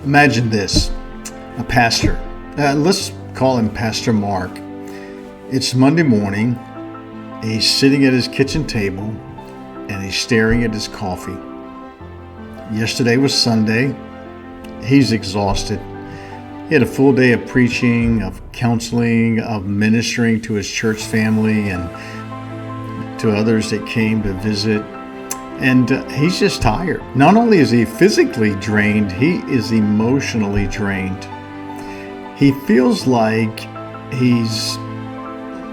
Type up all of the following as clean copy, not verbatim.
Imagine this, a pastor. Let's call him Pastor Mark. It's Monday morning. He's sitting at his kitchen table and he's staring at his coffee. Yesterday was Sunday. He's exhausted. He had a full day of preaching, of counseling, of ministering to his church family and to others that came to visit. And he's just tired. Not only is he physically drained, he is emotionally drained. He feels like he's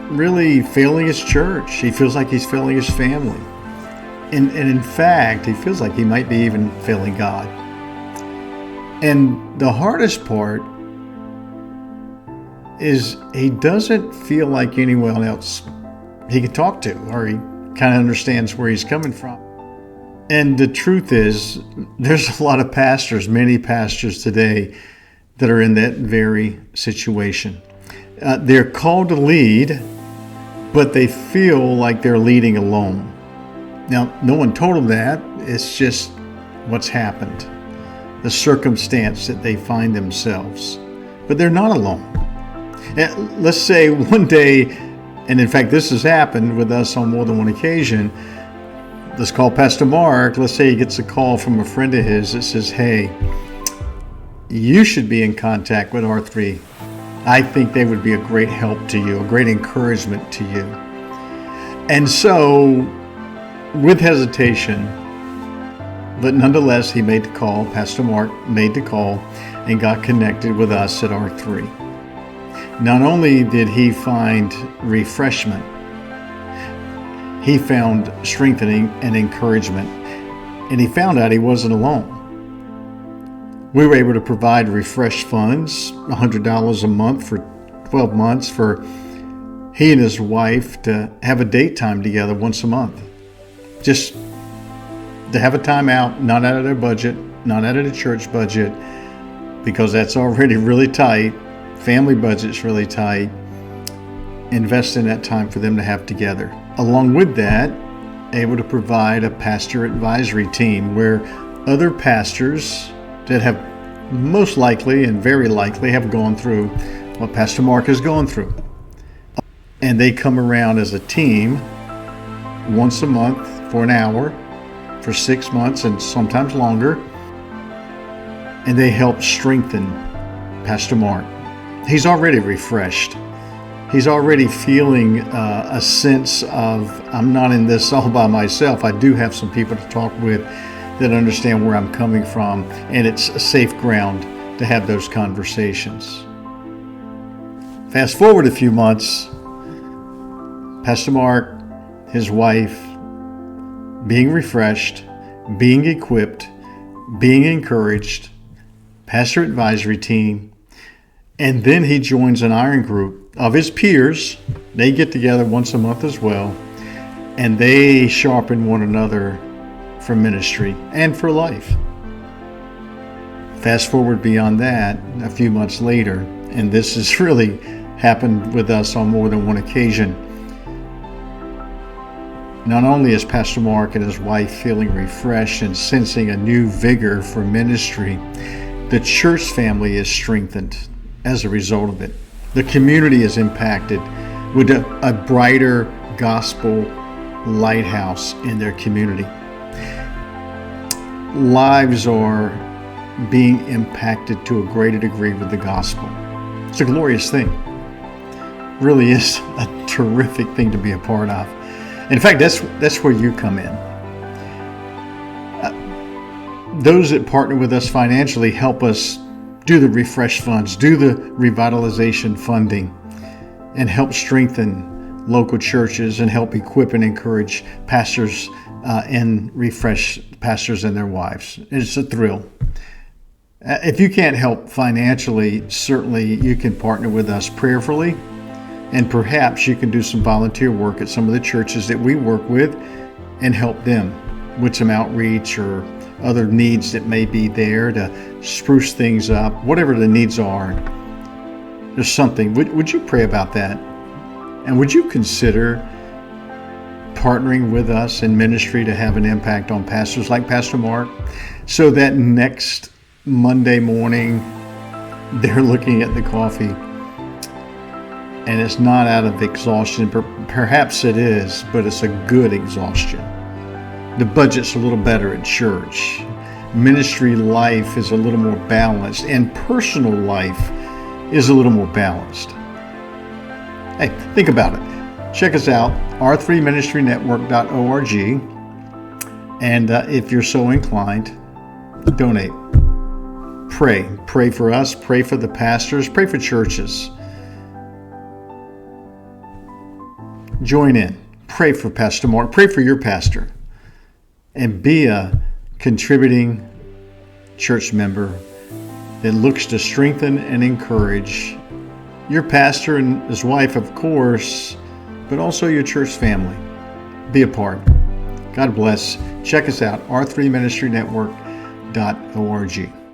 really failing his church. He feels like he's failing his family. And in fact, he feels like he might be even failing God. And the hardest part is he doesn't feel like anyone else he can talk to, or he kind of understands where he's coming from. And the truth is, there's a lot of pastors, many pastors today, that are in that very situation. They're called to lead, but they feel like they're leading alone. Now, no one told them that. It's just what's happened, the circumstance that they find themselves. But they're not alone. And let's say one day, and in fact, this has happened with us on more than one occasion. Let's call Pastor Mark. Let's say he gets a call from a friend of his that says, "Hey, you should be in contact with R3. I think they would be a great help to you, a great encouragement to you." And so, with hesitation, but nonetheless, he made the call. Pastor Mark made the call and got connected with us at R3. Not only did he find refreshment, he found strengthening and encouragement, and he found out he wasn't alone. We were able to provide refresh funds, $100 a month for 12 months for he and his wife to have a date time together once a month. Just to have a time out, not out of their budget, not out of the church budget, because that's already really tight. Family budget's really tight. Invest in that time for them to have together. Along with that, able to provide a pastor advisory team where other pastors that have most likely and very likely have gone through what Pastor Mark has gone through. And they come around as a team once a month for an hour, for 6 months and sometimes longer. And they help strengthen Pastor Mark. He's already refreshed. He's already feeling a sense of, I'm not in this all by myself. I do have some people to talk with that understand where I'm coming from, and it's a safe ground to have those conversations. Fast forward a few months, Pastor Mark, his wife, being refreshed, being equipped, being encouraged, pastor advisory team, and then he joins an iron group of his peers. They get together once a month as well, and they sharpen one another for ministry and for life. Fast forward beyond that, a few months later, and this has really happened with us on more than one occasion. Not only is Pastor Mark and his wife feeling refreshed and sensing a new vigor for ministry, the church family is strengthened as a result of it. The community is impacted with a brighter gospel lighthouse in their community. Lives are being impacted to a greater degree with the gospel. It's a glorious thing. Really is a terrific thing to be a part of. In fact, that's where you come in. Those that partner with us financially help us do the refresh funds, do the revitalization funding, and help strengthen local churches and help equip and encourage pastors and refresh pastors and their wives. It's a thrill. If you can't help financially, certainly you can partner with us prayerfully, and perhaps you can do some volunteer work at some of the churches that we work with and help them with some outreach or other needs that may be there to spruce things up, whatever the needs are. There's something. Would you pray about that? And would you consider partnering with us in ministry to have an impact on pastors like Pastor Mark, so that next Monday morning, they're looking at the coffee, and it's not out of exhaustion. Perhaps it is, but it's a good exhaustion. The budget's a little better at church. Ministry life is a little more balanced, and personal life is a little more balanced. Hey, think about it. Check us out, r3ministrynetwork.org, and if you're so inclined, donate. Pray for us, pray for the pastors, pray for churches. Join in, pray for Pastor Mark, pray for your pastor, and be a contributing church member that looks to strengthen and encourage your pastor and his wife, of course, but also your church family. Be a part. God bless. Check us out, r3ministrynetwork.org.